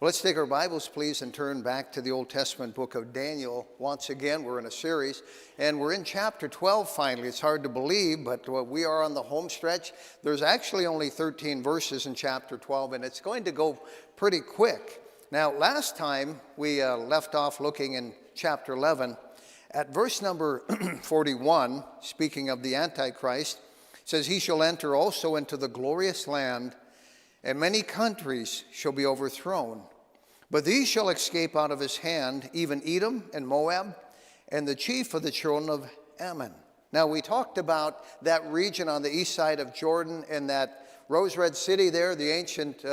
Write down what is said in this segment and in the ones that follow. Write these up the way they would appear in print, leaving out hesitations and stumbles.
Well, let's take our Bibles, please, and turn back to the Old Testament book of Daniel. Once again, we're in a series, and we're in chapter 12 finally. It's hard to believe, but we are on the home stretch. There's actually only 13 verses in chapter 12, and it's going to go pretty quick. Now, last time we left off looking in chapter 11 at verse number 41, speaking of the Antichrist, says, "He shall enter also into the glorious land, and many countries shall be overthrown. But these shall escape out of his hand, even Edom and Moab, and the chief of the children of Ammon." Now, we talked about that region on the east side of Jordan and that rose-red city there, the ancient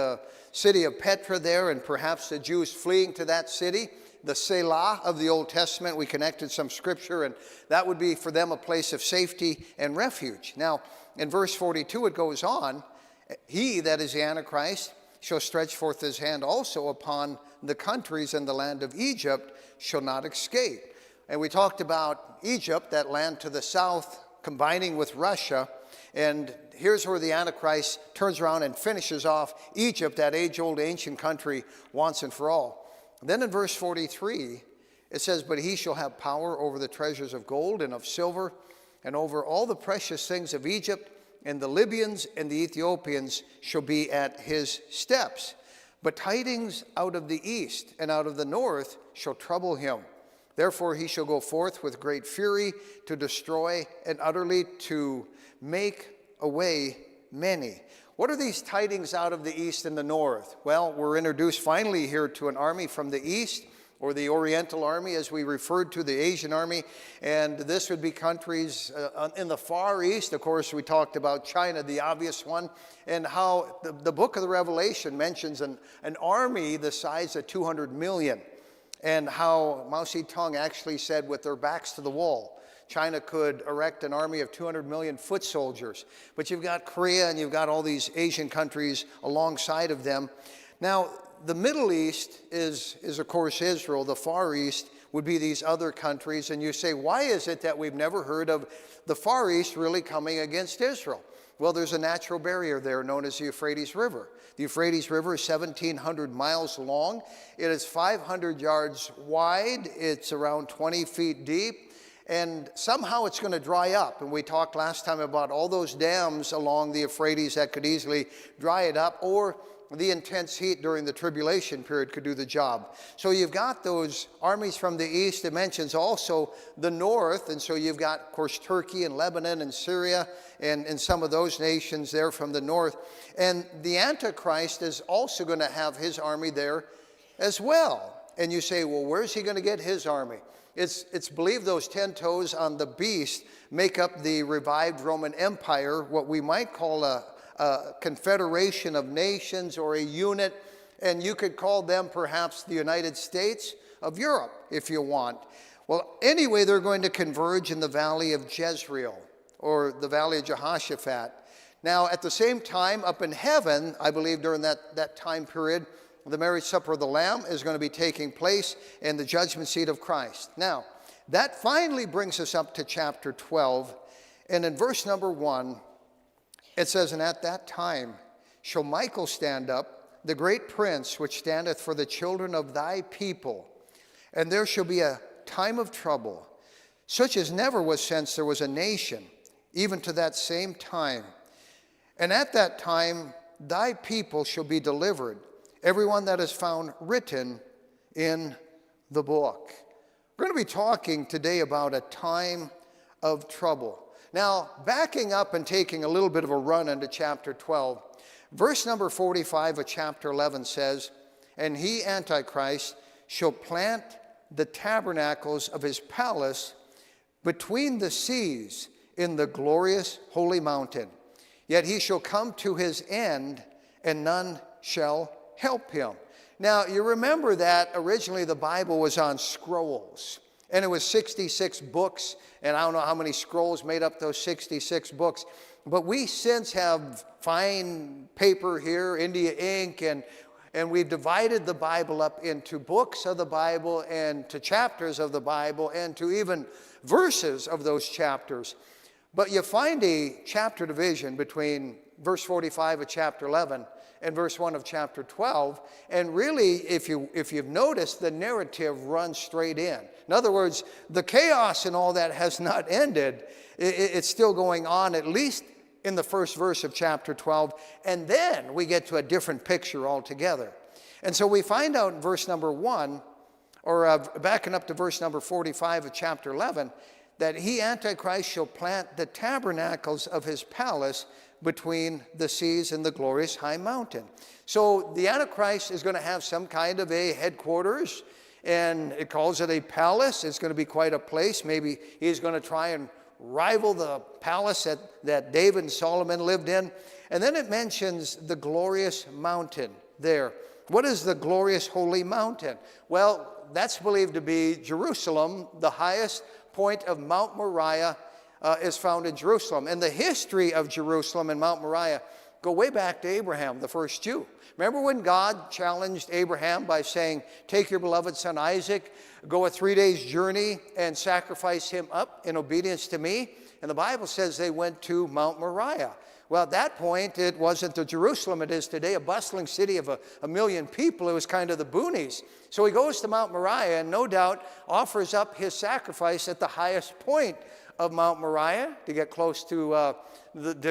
city of Petra there, and perhaps the Jews fleeing to that city, the Selah of the Old Testament. We connected some scripture, and that would be for them a place of safety and refuge. Now, in verse 42, it goes on, "He," that is the Antichrist, "shall stretch forth his hand also upon the countries, and the land of Egypt shall not escape." And we talked about Egypt, that land to the south, combining with Russia. And here's where the Antichrist turns around and finishes off Egypt, that age-old ancient country, once and for all. Then in verse 43, it says, "But he shall have power over the treasures of gold and of silver, and over all the precious things of Egypt, and the Libyans and the Ethiopians shall be at his steps. But tidings out of the east and out of the north shall trouble him. Therefore he shall go forth with great fury to destroy and utterly to make away many." What are these tidings out of the east and the north? Well, we're introduced finally here to an army from the east, or the Oriental Army, as we referred to the Asian Army, and this would be countries in the Far East. Of course, we talked about China, the obvious one, and how the book of the Revelation mentions an army the size of 200 million, and how Mao Zedong actually said, with their backs to the wall, China could erect an army of 200 million foot soldiers. But you've got Korea and you've got all these Asian countries alongside of them. Now, the Middle East is of course Israel. The Far East would be these other countries. And you say, why is it that we've never heard of the Far East really coming against Israel? Well, there's a natural barrier there known as the Euphrates River. The Euphrates River is 1,700 miles long. It is 500 yards wide. It's around 20 feet deep. And somehow it's going to dry up. And we talked last time about all those dams along the Euphrates that could easily dry it up, or the intense heat during the tribulation period could do the job. So you've got those armies from the east. It mentions also the north. And so you've got, of course, Turkey and Lebanon and Syria and some of those nations there from the north. And the Antichrist is also going to have his army there as well. And you say, well, where's he going to get his army? It's believed those 10 toes on the beast make up the revived Roman Empire, what we might call a confederation of nations, or a unit, and you could call them perhaps the United States of Europe if you want. Well, anyway, they're going to converge in the valley of Jezreel, or the valley of Jehoshaphat. Now, at the same time, up in heaven, I believe during that time period, the marriage supper of the Lamb is going to be taking place in the judgment seat of Christ. Now, that finally brings us up to chapter 12, and in verse number 1, it says, "And at that time shall Michael stand up, the great prince which standeth for the children of thy people. And there shall be a time of trouble, such as never was since there was a nation, even to that same time. And at that time thy people shall be delivered, everyone that is found written in the book." We're going to be talking today about a time of trouble. Now, backing up and taking a little bit of a run into chapter 12, verse number 45 of chapter 11 says, "And he, Antichrist, shall plant the tabernacles of his palace between the seas in the glorious holy mountain. Yet he shall come to his end, and none shall help him." Now, you remember that originally the Bible was on scrolls, and it was 66 books, and I don't know how many scrolls made up those 66 books, but we since have fine paper here, India ink, and we've divided the Bible up into books of the Bible and to chapters of the Bible and to even verses of those chapters. But you find a chapter division between verse 45 of chapter 11 and verse 1 of chapter 12. And really, if you've noticed, the narrative runs straight in. In other words, the chaos and all that has not ended. It's still going on, at least in the first verse of chapter 12. And then we get to a different picture altogether. And so we find out in verse number 1, or backing up to verse number 45 of chapter 11, that he, Antichrist, shall plant the tabernacles of his palace between the seas and the glorious high mountain. So the Antichrist is going to have some kind of a headquarters, and it calls it a palace. It's going to be quite a place. Maybe he's going to try and rival the palace that David and Solomon lived in. And then it mentions the glorious mountain there. What is the glorious holy mountain? Well, that's believed to be Jerusalem. The highest point of Mount Moriah is found in Jerusalem. And the history of Jerusalem and Mount Moriah go way back to Abraham, the first Jew. Remember when God challenged Abraham by saying, take your beloved son Isaac, go a 3 days journey and sacrifice him up in obedience to me? And the Bible says they went to Mount Moriah. Well, at that point, it wasn't the Jerusalem it is today, a bustling city of a million people. It was kind of the boonies. So he goes to Mount Moriah and no doubt offers up his sacrifice at the highest point of Mount Moriah to get close to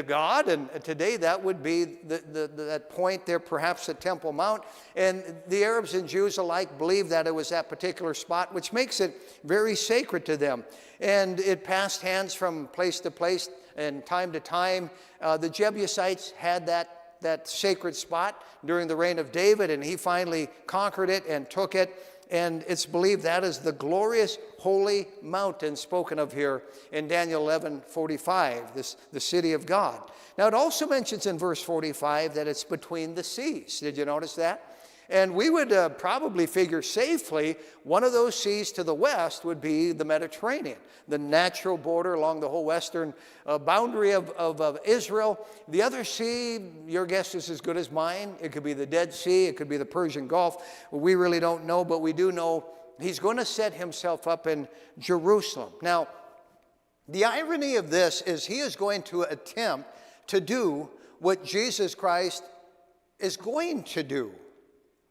God. And today that would be that point there, perhaps at Temple Mount. And the Arabs and Jews alike believe that it was that particular spot, which makes it very sacred to them. And it passed hands from place to place and time to time. The Jebusites had that sacred spot during the reign of David, and he finally conquered it and took it. And it's believed that is the glorious holy mountain spoken of here in Daniel 11:45, the city of God. Now it also mentions in verse 45 that it's between the seas. Did you notice that? And we would probably figure safely one of those seas to the west would be the Mediterranean, the natural border along the whole western boundary of Israel. The other sea, your guess is as good as mine. It could be the Dead Sea. It could be the Persian Gulf. We really don't know, but we do know he's going to set himself up in Jerusalem. Now, the irony of this is he is going to attempt to do what Jesus Christ is going to do.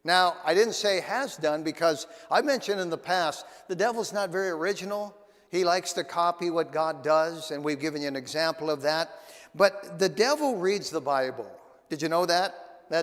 Now, I didn't say has done because I mentioned in the past, the devil's not very original. He likes to copy what God does, and we've given you an example of that. But the devil reads the Bible. Did you know that?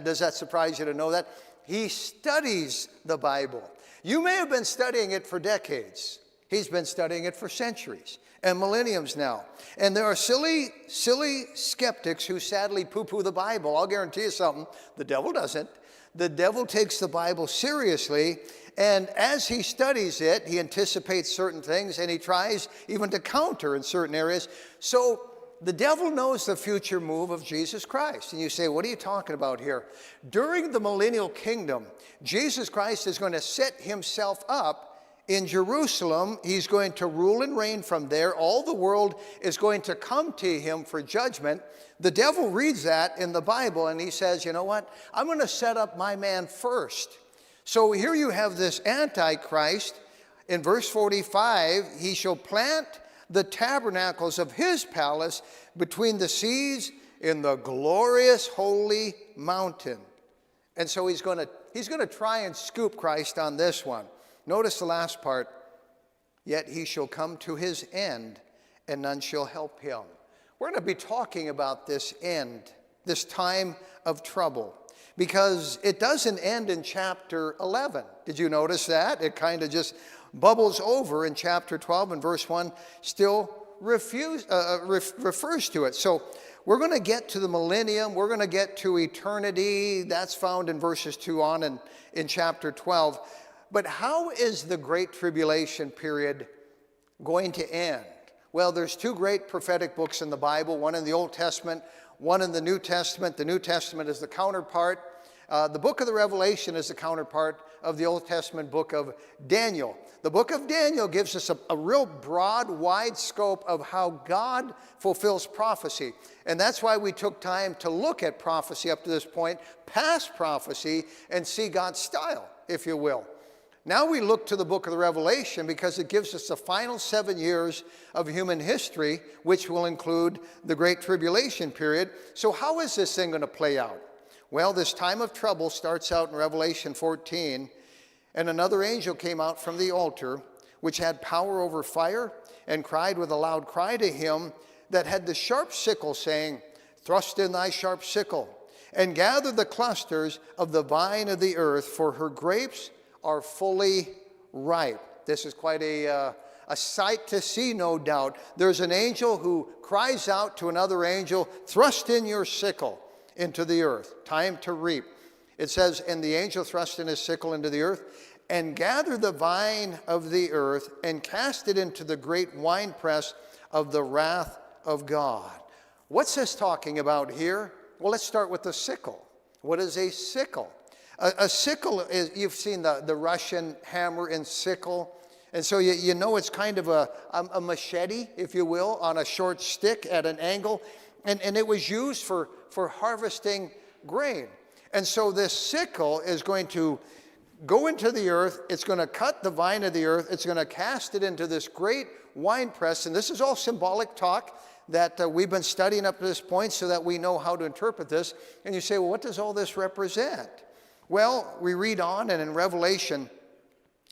Does that surprise you to know that? He studies the Bible. You may have been studying it for decades. He's been studying it for centuries and millenniums now. And there are silly skeptics who sadly poo-poo the Bible. I'll guarantee you something, the devil doesn't. The devil takes the Bible seriously, and as he studies it, he anticipates certain things, and he tries even to counter in certain areas. So the devil knows the future move of Jesus Christ. And you say, what are you talking about here? During the millennial kingdom, Jesus Christ is going to set himself up in Jerusalem. He's going to rule and reign from there. All the world is going to come to him for judgment. The devil reads that in the Bible, and he says, you know what? I'm going to set up my man first. So here you have this Antichrist. In verse 45, he shall plant the tabernacles of his palace between the seas in the glorious holy mountain. And so he's going to try and scoop Christ on this one. Notice the last part. Yet he shall come to his end, and none shall help him. We're going to be talking about this end, this time of trouble, because it doesn't end in chapter 11. Did you notice that? It kind of just bubbles over in chapter 12, and verse 1 still refers to it. So we're going to get to the millennium. We're going to get to eternity. That's found in verses 2 on in chapter 12. But how is the Great Tribulation period going to end? Well, there's two great prophetic books in the Bible, one in the Old Testament, one in the New Testament. The New Testament is the counterpart. The book of the Revelation is the counterpart of the Old Testament book of Daniel. The book of Daniel gives us a real broad, wide scope of how God fulfills prophecy. And that's why we took time to look at prophecy up to this point, past prophecy, and see God's style, if you will. Now we look to the book of the Revelation because it gives us the final 7 years of human history, which will include the Great Tribulation period. So how is this thing going to play out? Well, this time of trouble starts out in Revelation 14, and another angel came out from the altar, which had power over fire, and cried with a loud cry to him that had the sharp sickle, saying, Thrust in thy sharp sickle, and gather the clusters of the vine of the earth, for her grapes are fully ripe. This is quite a sight to see, no doubt. There's an angel who cries out to another angel, Thrust in your sickle into the earth, time to reap. It says, and the angel thrust in his sickle into the earth, and gathered the vine of the earth, and cast it into the great winepress of the wrath of God. What's this talking about here? Well, let's start with the sickle. What is a sickle? A sickle is, you've seen the Russian hammer and sickle, and so you know it's kind of a machete, if you will, on a short stick at an angle, and it was used for harvesting grain. And so this sickle is going to go into the earth, it's going to cut the vine of the earth, it's going to cast it into this great winepress, and this is all symbolic talk that we've been studying up to this point so that we know how to interpret this. And you say, well, what does all this represent? Well, we read on, and in Revelation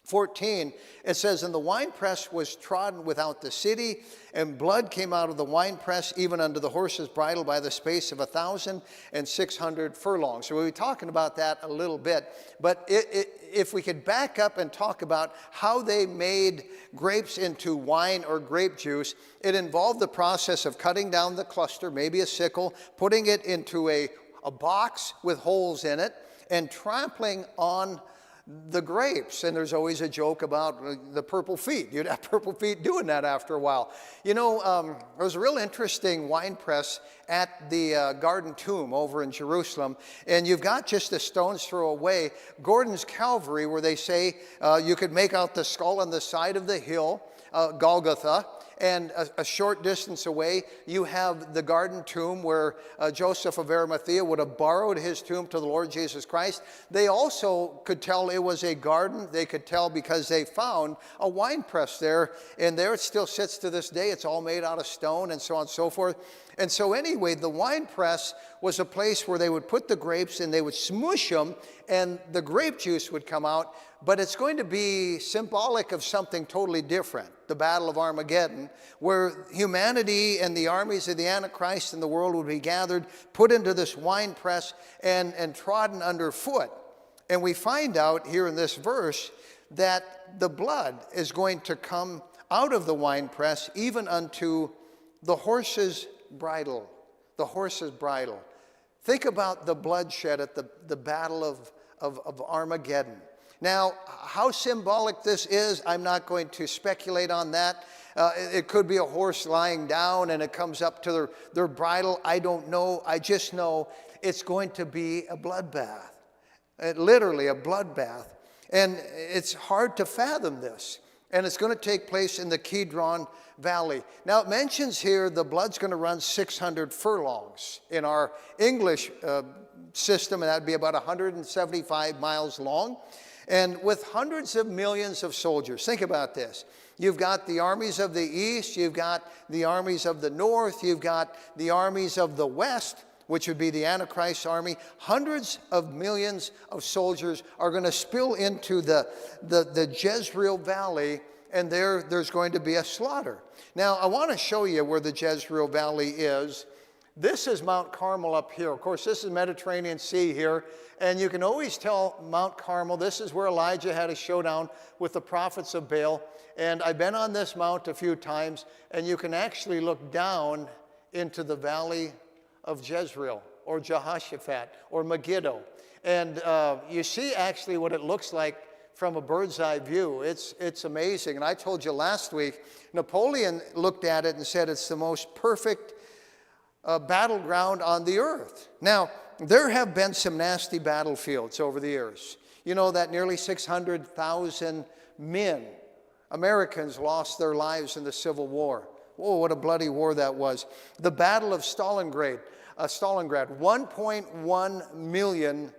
14, it says, And the winepress was trodden without the city, and blood came out of the winepress, even unto the horse's bridle, by the space of 1,600 furlongs. So we'll be talking about that a little bit. But if we could back up and talk about how they made grapes into wine or grape juice, it involved the process of cutting down the cluster, maybe a sickle, putting it into a box with holes in it, and trampling on the grapes. And there's always a joke about the purple feet. You'd have purple feet doing that after a while. You know, there was a real interesting wine press at the Garden Tomb over in Jerusalem, and you've got just a stone's throw away Gordon's Calvary, where they say you could make out the skull on the side of the hill, Golgotha. And a short distance away, you have the Garden Tomb where Joseph of Arimathea would have borrowed his tomb to the Lord Jesus Christ. They also could tell it was a garden. They could tell because they found a wine press there. And there it still sits to this day. It's all made out of stone and so on and so forth. And so anyway, the wine press was a place where they would put the grapes and they would smush them and the grape juice would come out. But it's going to be symbolic of something totally different, the Battle of Armageddon, where humanity and the armies of the Antichrist in the world would be gathered, put into this wine press, and trodden underfoot. And we find out here in this verse that the blood is going to come out of the wine press, even unto the horse's bridle. The horse's bridle. Think about the bloodshed at the Battle of Armageddon. Now, how symbolic this is, I'm not going to speculate on that. It could be a horse lying down and it comes up to their bridle. I don't know. I just know it's going to be a bloodbath. Literally a bloodbath. And it's hard to fathom this. And it's going to take place in the Kidron Valley. Now, it mentions here the blood's going to run 600 furlongs. In our English system, and that would be about 175 miles long. And with hundreds of millions of soldiers. Think about this. You've got the armies of the east, you've got the armies of the north, you've got the armies of the west, which would be the Antichrist army. Hundreds of millions of soldiers are going to spill into the Jezreel Valley, and there's going to be a slaughter. Now, I want to show you where the Jezreel Valley is. This is Mount Carmel up here. Of course, this is Mediterranean Sea here. And you can always tell Mount Carmel, this is where Elijah had a showdown with the prophets of Baal. And I've been on this mount a few times, and you can actually look down into the valley of Jezreel, or Jehoshaphat, or Megiddo. And you see actually what it looks like from a bird's eye view. It's amazing. And I told you last week, Napoleon looked at it and said it's the most perfect battleground on the earth. Now, there have been some nasty battlefields over the years. You know that nearly 600,000 men, Americans, lost their lives in the Civil War. Oh, what a bloody war that was. The Battle of Stalingrad, 1.1 million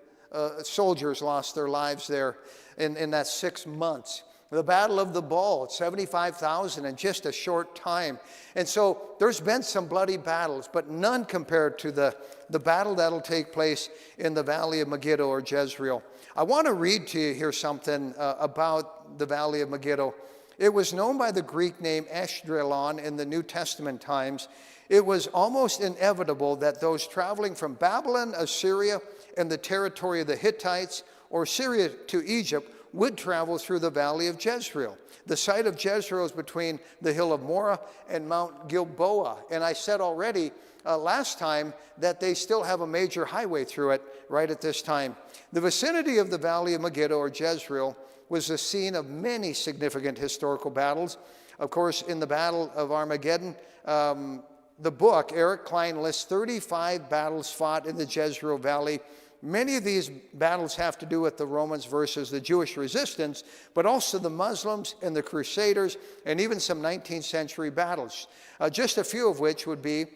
soldiers lost their lives there in that 6 months. The Battle of the Bull, 75,000 in just a short time. And so there's been some bloody battles, but none compared to the battle that'll take place in the Valley of Megiddo or Jezreel. I want to read to you here something about the Valley of Megiddo. It was known by the Greek name Esdraelon in the New Testament times. It was almost inevitable that those traveling from Babylon, Assyria, and the territory of the Hittites, or Syria to Egypt, would travel through the Valley of Jezreel. The site of Jezreel is between the hill of Moreh and Mount Gilboa. And I said already last time that they still have a major highway through it right at this time. The vicinity of the Valley of Megiddo or Jezreel was the scene of many significant historical battles. Of course, in the Battle of Armageddon, the book, Eric Klein lists 35 battles fought in the Jezreel Valley. Many of these battles have to do with the Romans versus the Jewish resistance, but also the Muslims and the Crusaders, and even some 19th century battles. Just a few of which would be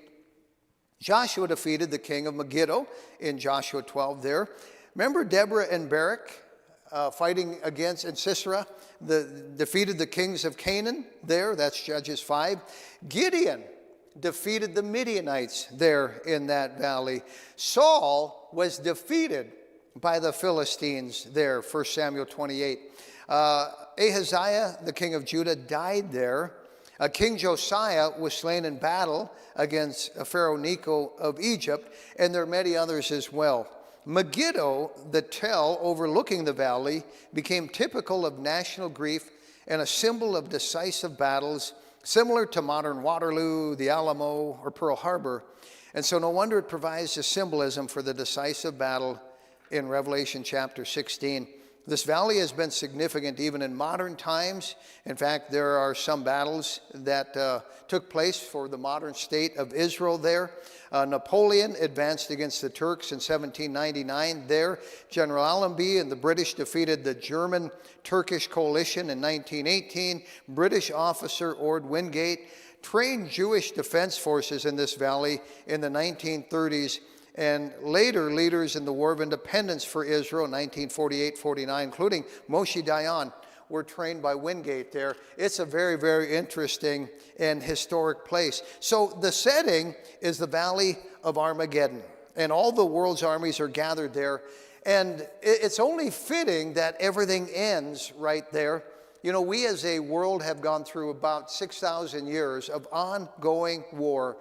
Joshua defeated the king of Megiddo in Joshua 12 there. Remember Deborah and Barak fighting against, and Sisera, defeated the kings of Canaan there. That's Judges 5. Gideon defeated the Midianites there in that valley. Saul was defeated by the Philistines there, 1 Samuel 28. Ahaziah, the king of Judah, died there. King Josiah was slain in battle against Pharaoh Necho of Egypt, and there are many others as well. Megiddo, the tell overlooking the valley, became typical of national grief and a symbol of decisive battles, similar to modern Waterloo, the Alamo, or Pearl Harbor. And so no wonder it provides a symbolism for the decisive battle in Revelation chapter 16. This valley has been significant even in modern times. In fact, there are some battles that took place for the modern state of Israel there. Napoleon advanced against the Turks in 1799 there. General Allenby and the British defeated the German-Turkish coalition in 1918. British officer Ord Wingate trained Jewish defense forces in this valley in the 1930s. And later leaders in the War of Independence for Israel, 1948-49, including Moshe Dayan, were trained by Wingate there. It's a very, very interesting and historic place. So the setting is the Valley of Armageddon, and all the world's armies are gathered there. And it's only fitting that everything ends right there. You know, we as a world have gone through about 6,000 years of ongoing war.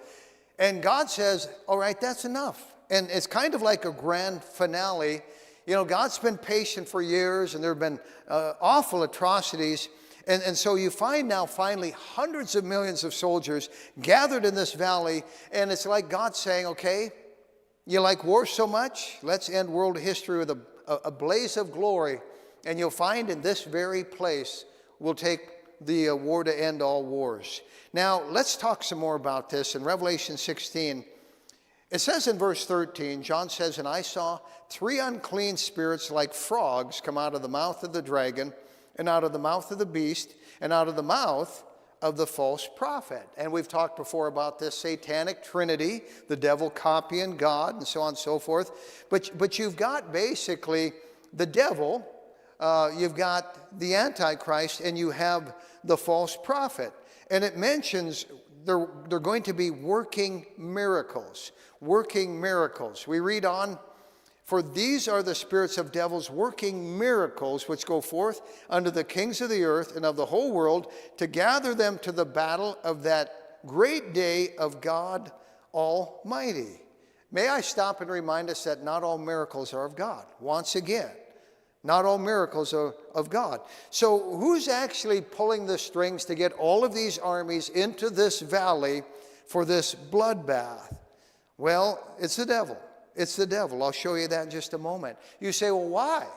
And God says, all right, that's enough. And it's kind of like a grand finale. You know, God's been patient for years, and there have been awful atrocities. And so you find now finally hundreds of millions of soldiers gathered in this valley, and it's like God saying, okay, you like war so much? Let's end world history with a blaze of glory. And you'll find in this very place we'll take the war to end all wars. Now, let's talk some more about this. In Revelation 16, it says in verse 13, John says, "And I saw 3 unclean spirits like frogs come out of the mouth of the dragon, and out of the mouth of the beast, and out of the mouth of the false prophet." And we've talked before about this satanic trinity, the devil copying God, and so on and so forth. But you've got basically the devil, you've got the Antichrist, and you have the false prophet. And it mentions they're going to be working miracles. Working miracles. We read on, "For these are the spirits of devils working miracles, which go forth unto the kings of the earth and of the whole world, to gather them to the battle of that great day of God Almighty." May I stop and remind us that not all miracles are of God. Once again, not all miracles are of God. So who's actually pulling the strings to get all of these armies into this valley for this bloodbath? Well, it's the devil. It's the devil. I'll show you that in just a moment. You say, well, why?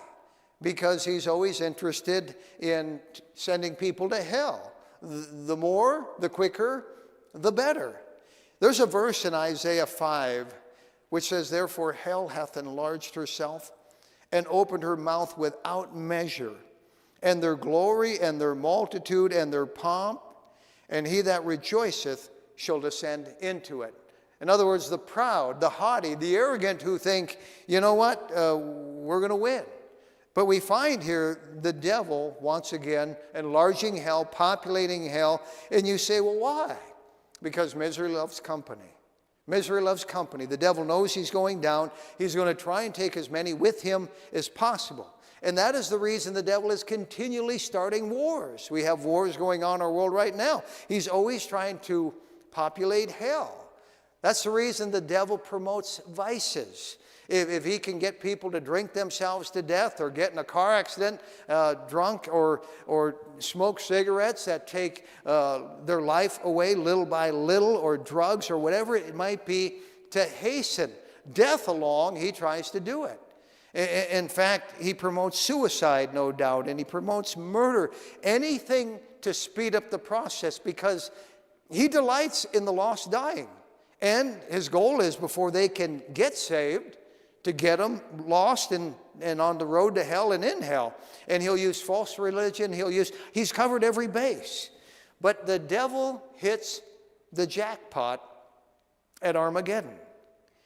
Because he's always interested in sending people to hell. The more, the quicker, the better. There's a verse in Isaiah 5 which says, "Therefore hell hath enlarged herself and opened her mouth without measure, and their glory and their multitude and their pomp, and he that rejoiceth shall descend into it." In other words, the proud, the haughty, the arrogant who think, you know what, we're going to win. But we find here the devil, once again, enlarging hell, populating hell. And you say, well, why? Because misery loves company. Misery loves company. The devil knows he's going down. He's going to try and take as many with him as possible. And that is the reason the devil is continually starting wars. We have wars going on in our world right now. He's always trying to populate hell. That's the reason the devil promotes vices. If he can get people to drink themselves to death or get in a car accident drunk or smoke cigarettes that take their life away little by little, or drugs or whatever it might be to hasten death along, he tries to do it. In fact, he promotes suicide, no doubt, and he promotes murder, anything to speed up the process, because he delights in the lost dying. And his goal is, before they can get saved, to get them lost and on the road to hell and in hell. And he'll use false religion. He's covered every base. But the devil hits the jackpot at Armageddon.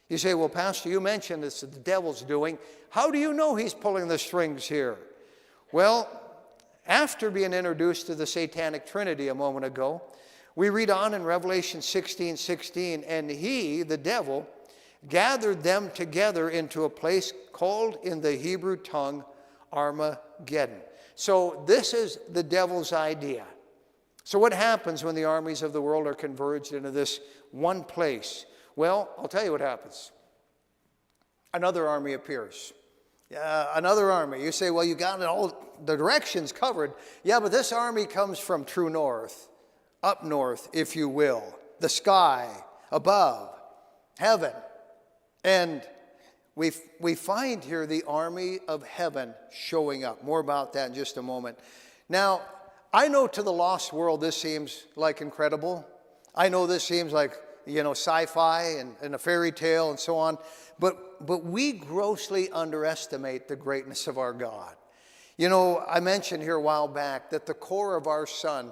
You say, well, Pastor, you mentioned this, the devil's doing. How do you know he's pulling the strings here? Well, after being introduced to the Satanic Trinity a moment ago, we read on in Revelation 16:16, and he, the devil, gathered them together into a place called in the Hebrew tongue Armageddon. So this is the devil's idea. So what happens when the armies of the world are converged into this one place? Well, I'll tell you what happens. Another army appears. Another army. You say, well, you got all the directions covered. Yeah, but this army comes from true north, up north, if you will, the sky, above, heaven. And we find here the army of heaven showing up. More about that in just a moment. Now, I know to the lost world this seems like incredible. I know this seems like, sci-fi and a fairy tale and so on. But we grossly underestimate the greatness of our God. I mentioned here a while back that the core of our sun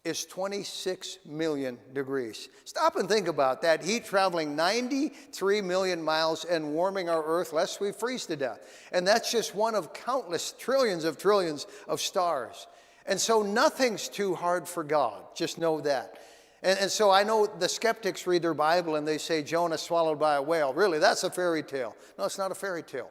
is 26 million degrees. Stop and think about that. Heat traveling 93 million miles and warming our earth lest we freeze to death. And that's just one of countless trillions of stars. And so nothing's too hard for God. Just know that. And so I know the skeptics read their Bible and they say Jonah swallowed by a whale. Really, that's a fairy tale. No, it's not a fairy tale.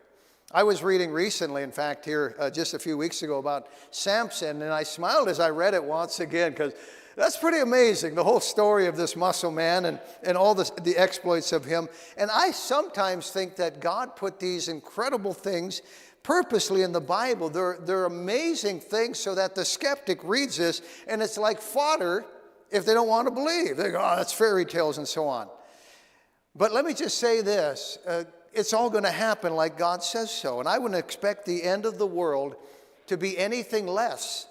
I was reading recently, in fact, here just a few weeks ago about Samson, and I smiled as I read it once again, because that's pretty amazing, the whole story of this muscle man and all the exploits of him. And I sometimes think that God put these incredible things purposely in the Bible. They're amazing things so that the skeptic reads this, and it's like fodder if they don't want to believe. They go, oh, that's fairy tales and so on. But let me just say this. It's all going to happen like God says so. And I wouldn't expect the end of the world to be anything less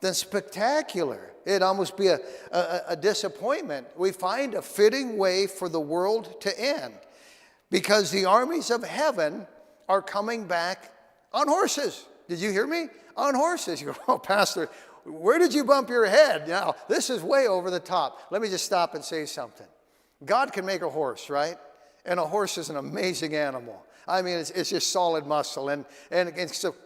than spectacular. It'd almost be a disappointment. We find a fitting way for the world to end, because the armies of heaven are coming back on horses. Did you hear me? On horses. You go, oh, Pastor, where did you bump your head? Now, this is way over the top. Let me just stop and say something. God can make a horse, right? And a horse is an amazing animal. I mean, it's just solid muscle. And it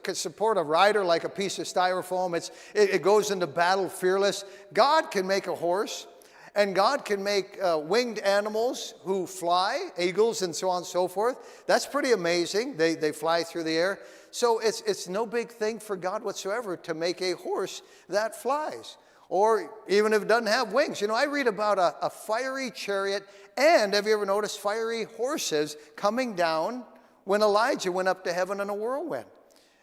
can support a rider like a piece of styrofoam. It goes into battle fearless. God can make a horse. And God can make winged animals who fly, eagles and so on and so forth. That's pretty amazing. They fly through the air. So it's no big thing for God whatsoever to make a horse that flies. Or even if it doesn't have wings. I read about a fiery chariot, and have you ever noticed fiery horses coming down when Elijah went up to heaven in a whirlwind?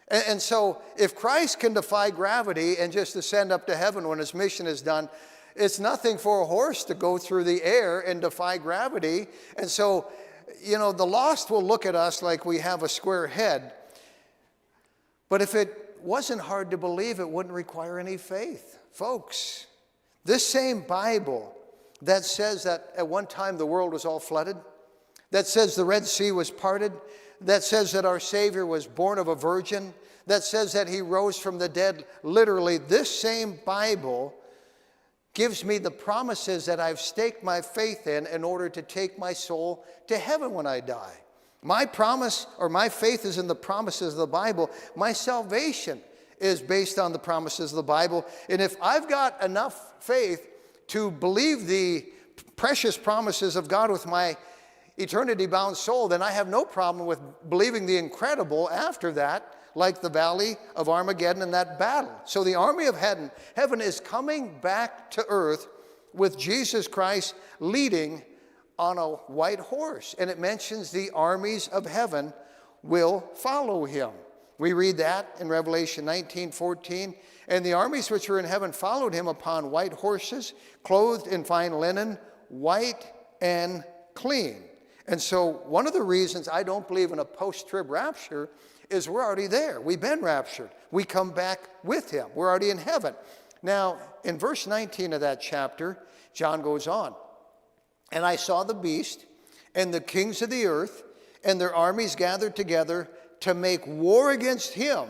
And so if Christ can defy gravity and just ascend up to heaven when his mission is done, it's nothing for a horse to go through the air and defy gravity. And so, the lost will look at us like we have a square head. But if it wasn't hard to believe, it wouldn't require any faith. Folks, this same Bible that says that at one time the world was all flooded, that says the Red Sea was parted, that says that our Savior was born of a virgin, that says that he rose from the dead, literally, this same Bible gives me the promises that I've staked my faith in order to take my soul to heaven when I die. My promise, or my faith, is in the promises of the Bible. My salvation is based on the promises of the Bible. And if I've got enough faith to believe the precious promises of God with my eternity-bound soul, then I have no problem with believing the incredible after that, like the Valley of Armageddon and that battle. So the army of heaven is coming back to earth with Jesus Christ leading on a white horse. And it mentions the armies of heaven will follow him. We read that in Revelation 19:14. And the armies which were in heaven followed him upon white horses, clothed in fine linen, white and clean. And so one of the reasons I don't believe in a post-trib rapture is we're already there. We've been raptured. We come back with him. We're already in heaven. Now, in verse 19 of that chapter, John goes on. And I saw the beast and the kings of the earth and their armies gathered together to make war against him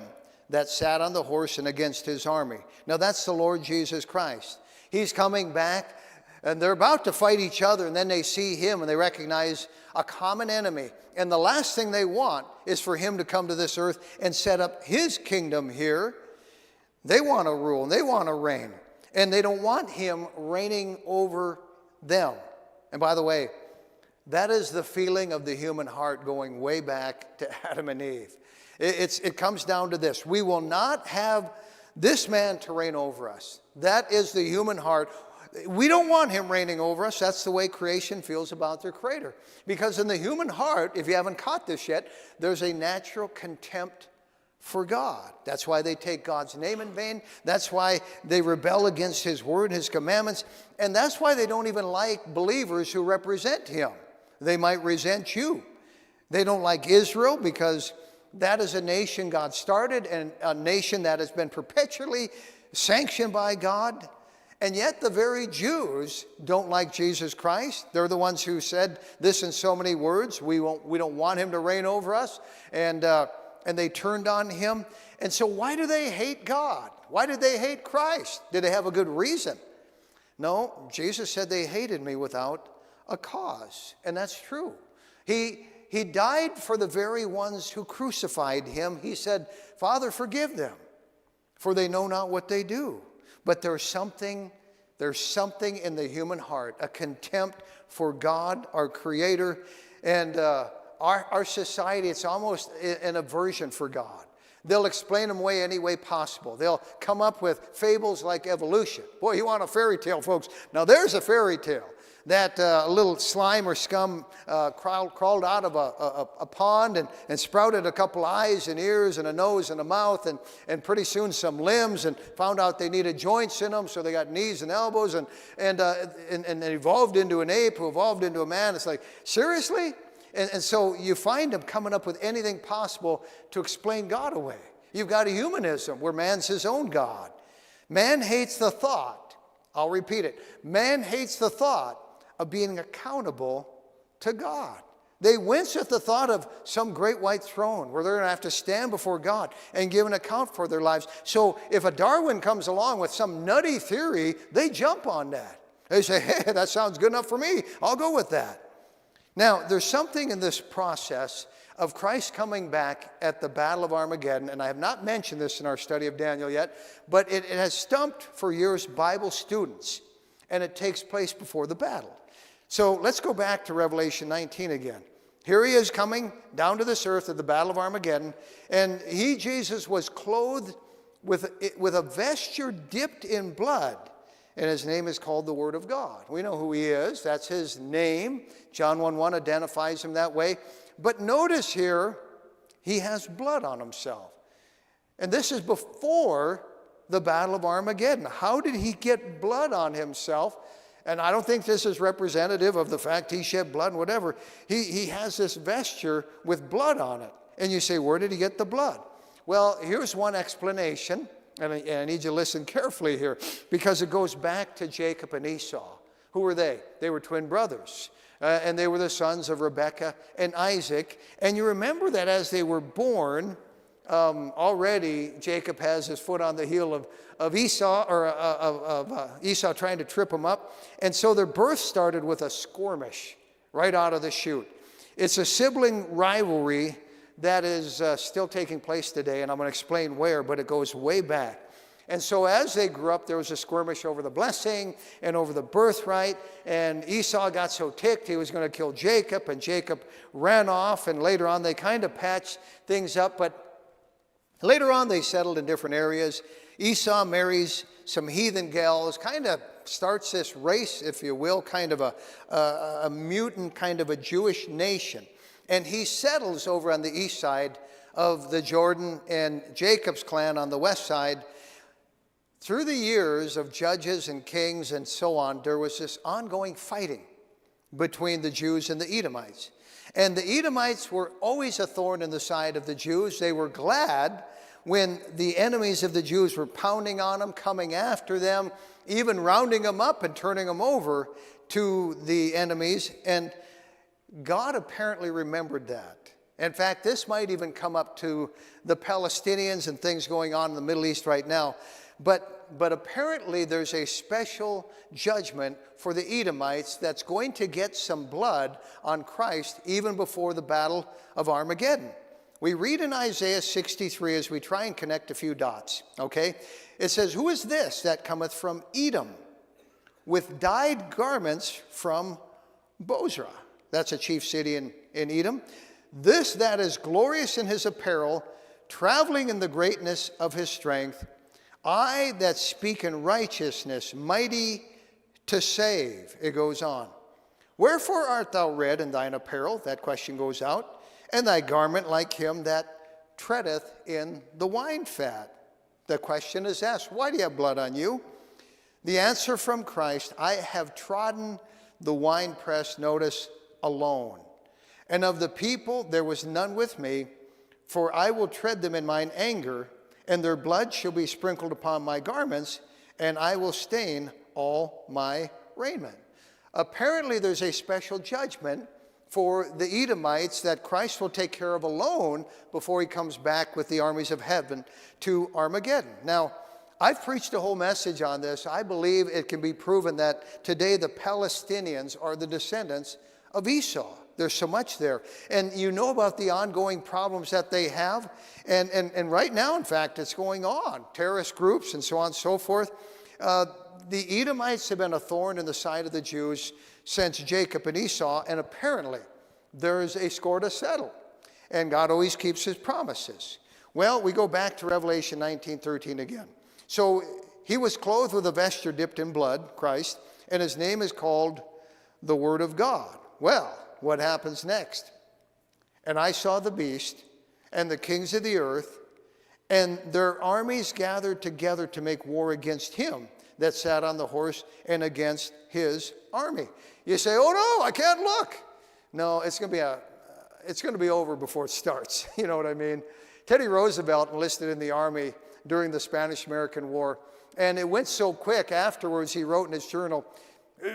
that sat on the horse and against his army. Now that's the Lord Jesus Christ. He's coming back, and they're about to fight each other, and then they see him and they recognize a common enemy. And the last thing they want is for him to come to this earth and set up his kingdom here. They want to rule and they want to reign. And they don't want him reigning over them. And by the way, that is the feeling of the human heart going way back to Adam and Eve. It comes down to this. We will not have this man to reign over us. That is the human heart. We don't want him reigning over us. That's the way creation feels about their creator. Because in the human heart, if you haven't caught this yet, there's a natural contempt for God. That's why they take God's name in vain. That's why they rebel against his word, his commandments. And that's why they don't even like believers who represent him. They might resent you. They don't like Israel because that is a nation God started and a nation that has been perpetually sanctioned by God. And yet the very Jews don't like Jesus Christ. They're the ones who said this in so many words. We don't want him to reign over us. And they turned on him. And so why do they hate God? Why did they hate Christ? Did they have a good reason? No, Jesus said they hated me without a cause. And that's true. He died for the very ones who crucified him. He said, Father, forgive them, for they know not what they do. But there's something in the human heart, a contempt for God, our Creator, and our society, it's almost an aversion for God. They'll explain them away any way possible. They'll come up with fables like evolution. Boy, you want a fairy tale, folks. Now there's a fairy tale. That little slime or scum crawled out of a pond and sprouted a couple eyes and ears and a nose and a mouth and pretty soon some limbs, and found out they needed joints in them, so they got knees and elbows, and evolved into an ape who evolved into a man. It's like, seriously? And so you find them coming up with anything possible to explain God away. You've got a humanism where man's his own God. Man hates the thought, I'll repeat it, man hates the thought of being accountable to God. They wince at the thought of some great white throne where they're going to have to stand before God and give an account for their lives. So if a Darwin comes along with some nutty theory, they jump on that. They say, hey, that sounds good enough for me. I'll go with that. Now, there's something in this process of Christ coming back at the Battle of Armageddon, and I have not mentioned this in our study of Daniel yet, but it has stumped for years Bible students, and it takes place before the battle. So let's go back to Revelation 19 again. Here he is coming down to this earth at the Battle of Armageddon, and he, Jesus, was clothed with a vesture dipped in blood, and his name is called the Word of God. We know who he is. That's his name. John 1:1 identifies him that way. But notice here, he has blood on himself. And this is before the Battle of Armageddon. How did he get blood on himself? And I don't think this is representative of the fact he shed blood and whatever. He has this vesture with blood on it. And you say, where did he get the blood? Well, here's one explanation. And I need you to listen carefully here, because it goes back to Jacob and Esau. Who were they? They were twin brothers. And they were the sons of Rebekah and Isaac. And you remember that as they were born, already Jacob has his foot on the heel of Esau, or of Esau trying to trip him up. And so their birth started with a skirmish right out of the chute. It's a sibling rivalry that is still taking place today, and I'm going to explain where, but it goes way back. And so as they grew up, there was a skirmish over the blessing and over the birthright, and Esau got so ticked he was going to kill Jacob, and Jacob ran off, and later on they kind of patched things up, but later on they settled in different areas. Esau marries some heathen gals, kind of starts this race, if you will, kind of a mutant, kind of a Jewish nation. And he settles over on the east side of the Jordan, and Jacob's clan on the west side. Through the years of judges and kings and so on, there was this ongoing fighting between the Jews and the Edomites. And the Edomites were always a thorn in the side of the Jews. They were glad when the enemies of the Jews were pounding on them, coming after them, even rounding them up and turning them over to the enemies. And God apparently remembered that. In fact, this might even come up to the Palestinians and things going on in the Middle East right now. But apparently there's a special judgment for the Edomites that's going to get some blood on Christ even before the Battle of Armageddon. We read in Isaiah 63 as we try and connect a few dots, okay? It says, "Who is this that cometh from Edom with dyed garments from Bozrah?" That's a chief city in Edom. "This that is glorious in his apparel, traveling in the greatness of his strength. I that speak in righteousness, mighty to save." It goes on. "Wherefore art thou red in thine apparel?" That question goes out. "And thy garment like him that treadeth in the wine fat." The question is asked, why do you have blood on you? The answer from Christ, "I have trodden the winepress," notice, "alone. And of the people there was none with me, for I will tread them in mine anger, and their blood shall be sprinkled upon my garments, and I will stain all my raiment." Apparently there's a special judgment for the Edomites that Christ will take care of alone before he comes back with the armies of heaven to Armageddon. Now, I've preached a whole message on this. I believe it can be proven that today the Palestinians are the descendants of Esau. There's so much there. And you know about the ongoing problems that they have. And right now, in fact, it's going on. Terrorist groups and so on and so forth. The Edomites have been a thorn in the side of the Jews since Jacob and Esau. And apparently, there's a score to settle. And God always keeps his promises. Well, we go back to Revelation 19:13 again. So he was clothed with a vesture dipped in blood, Christ, and his name is called the Word of God. Well, what happens next? "And I saw the beast and the kings of the earth, and their armies gathered together to make war against him that sat on the horse and against his army." You say, "Oh no, I can't look." No, it's going to be over before it starts. You know what I mean? Teddy Roosevelt enlisted in the army during the Spanish-American War, and it went so quick afterwards. He wrote in his journal,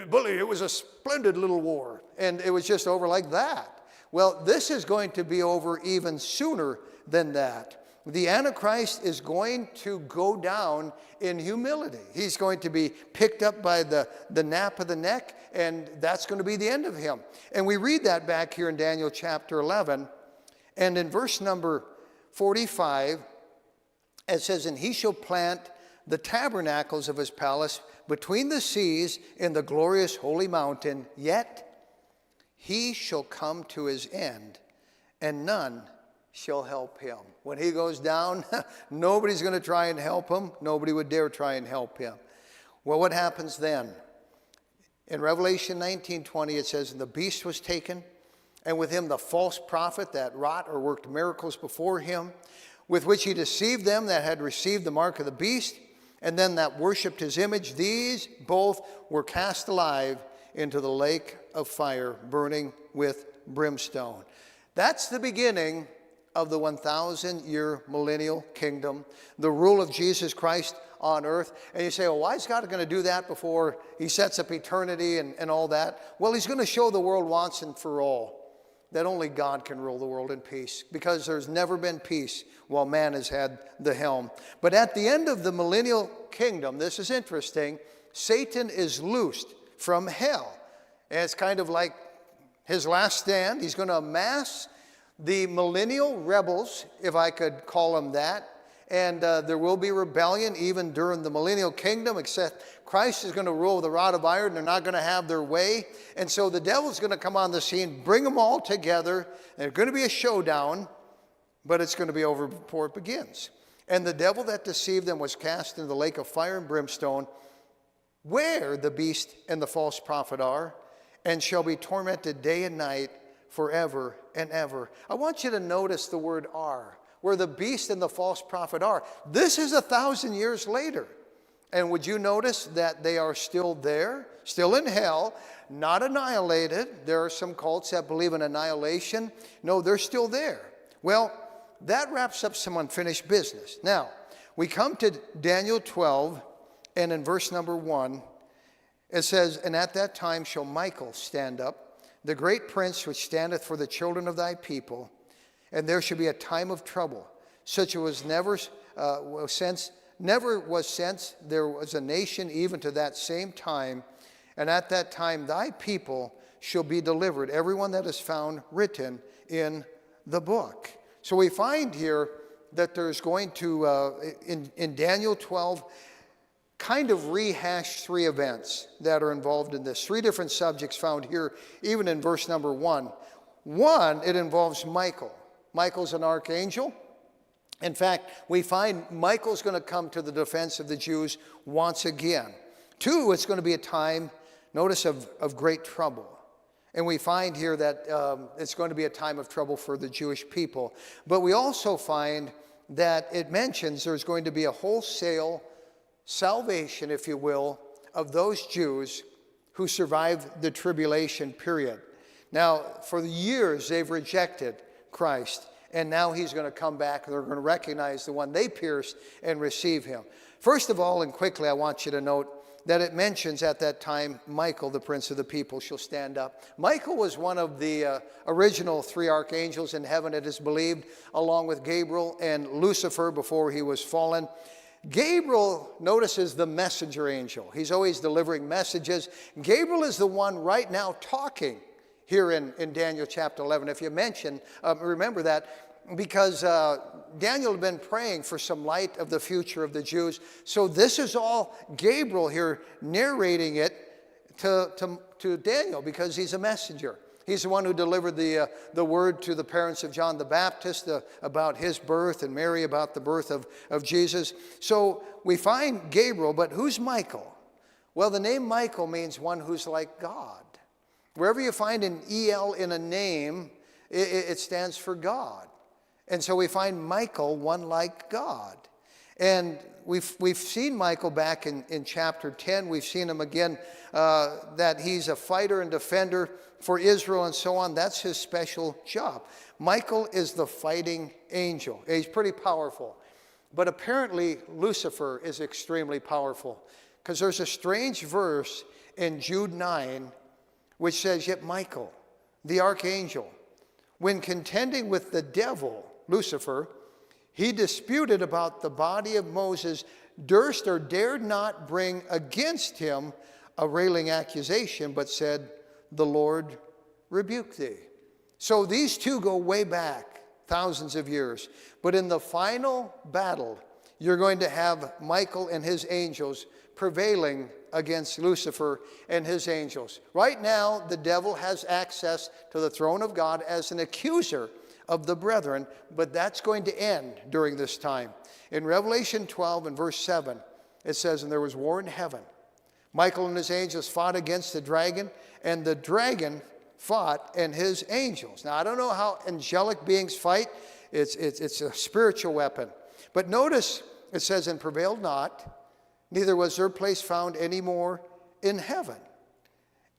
"Bully, it was a splendid little war," and it was just over like that. Well, this is going to be over even sooner than that. The Antichrist is going to go down in humility. He's going to be picked up by the nape of the neck, and that's going to be the end of him. And we read that back here in Daniel chapter 11, and in verse number 45, it says, "And he shall plant the tabernacles of his palace between the seas in the glorious holy mountain, yet he shall come to his end, and none shall help him." When he goes down, nobody's going to try and help him. Nobody would dare try and help him. Well, what happens then? In Revelation 19:20, it says, "And the beast was taken, and with him the false prophet that wrought or worked miracles before him, with which he deceived them that had received the mark of the beast, and then that worshipped his image. These both were cast alive into the lake of fire, burning with brimstone." That's the beginning of the 1,000-year millennial kingdom, the rule of Jesus Christ on earth. And you say, well, why is God going to do that before he sets up eternity and all that? Well, he's going to show the world once and for all that only God can rule the world in peace, because there's never been peace while man has had the helm. But at the end of the millennial kingdom, this is interesting, Satan is loosed from hell. And it's kind of like his last stand. He's going to amass the millennial rebels, if I could call them that. And there will be rebellion even during the millennial kingdom, except Christ is going to rule with a rod of iron. They're not going to have their way. And so the devil's going to come on the scene, bring them all together. There's going to be a showdown, but it's going to be over before it begins. And the devil that deceived them was cast into the lake of fire and brimstone, where the beast and the false prophet are, and shall be tormented day and night forever and ever. I want you to notice the word are, where the beast and the false prophet are. This is 1,000 years later. And would you notice that they are still there, still in hell, not annihilated? There are some cults that believe in annihilation. No, they're still there. Well, that wraps up some unfinished business. Now, we come to Daniel 12, and in verse number 1, it says, "And at that time shall Michael stand up, the great prince which standeth for the children of thy people, and there shall be a time of trouble, such as never was since there was a nation even to that same time. And at that time thy people shall be delivered, everyone that is found written in the book." So we find here that there's going to, in Daniel 12, kind of rehash 3 events that are involved in this. 3 different subjects found here, even in verse number 1. One, it involves Michael. Michael's an archangel. In fact, we find Michael's going to come to the defense of the Jews once again. 2, it's going to be a time, notice, of great trouble. And we find here that it's going to be a time of trouble for the Jewish people. But we also find that it mentions there's going to be a wholesale salvation, if you will, of those Jews who survived the tribulation period. Now, for years, they've rejected Christ. And now he's going to come back. They're going to recognize the one they pierced and receive him. First of all, and quickly, I want you to note that it mentions at that time, Michael, the prince of the people, shall stand up. Michael was one of the original 3 archangels in heaven, it is believed, along with Gabriel and Lucifer before he was fallen. Gabriel, notice, is the messenger angel. He's always delivering messages. Gabriel is the one right now talking here in Daniel chapter 11. If you remember that, because Daniel had been praying for some light of the future of the Jews. So this is all Gabriel here narrating it to Daniel, because he's a messenger. He's the one who delivered the word to the parents of John the Baptist about his birth, and Mary about the birth of Jesus. So we find Gabriel, but who's Michael? Well, the name Michael means one who's like God. Wherever you find an E-L in a name, it stands for God. And so we find Michael, one like God. And we've seen Michael back in chapter 10. We've seen him again, that he's a fighter and defender for Israel and so on. That's his special job. Michael is the fighting angel. He's pretty powerful. But apparently Lucifer is extremely powerful, because there's a strange verse in Jude 9 which says, "Yet Michael, the archangel, when contending with the devil," Lucifer, "he disputed about the body of Moses, durst or dared not bring against him a railing accusation, but said, the Lord rebuke thee." So these two go way back, thousands of years. But in the final battle, you're going to have Michael and his angels prevailing against Lucifer and his angels. Right now, the devil has access to the throne of God as an accuser of the brethren, but that's going to end during this time. In Revelation 12 and verse 7, it says, "And there was war in heaven. Michael and his angels fought against the dragon, and the dragon fought and his angels." Now, I don't know how angelic beings fight. It's a spiritual weapon. But notice it says, "And prevailed not, neither was their place found any more in heaven.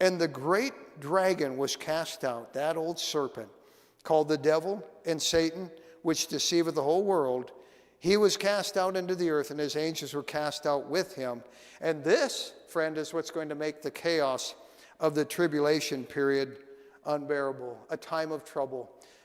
And the great dragon was cast out," that old serpent, "called the devil and Satan, which deceiveth the whole world. He was cast out into the earth, and his angels were cast out with him." And this, friend, is what's going to make the chaos of the tribulation period unbearable, a time of trouble.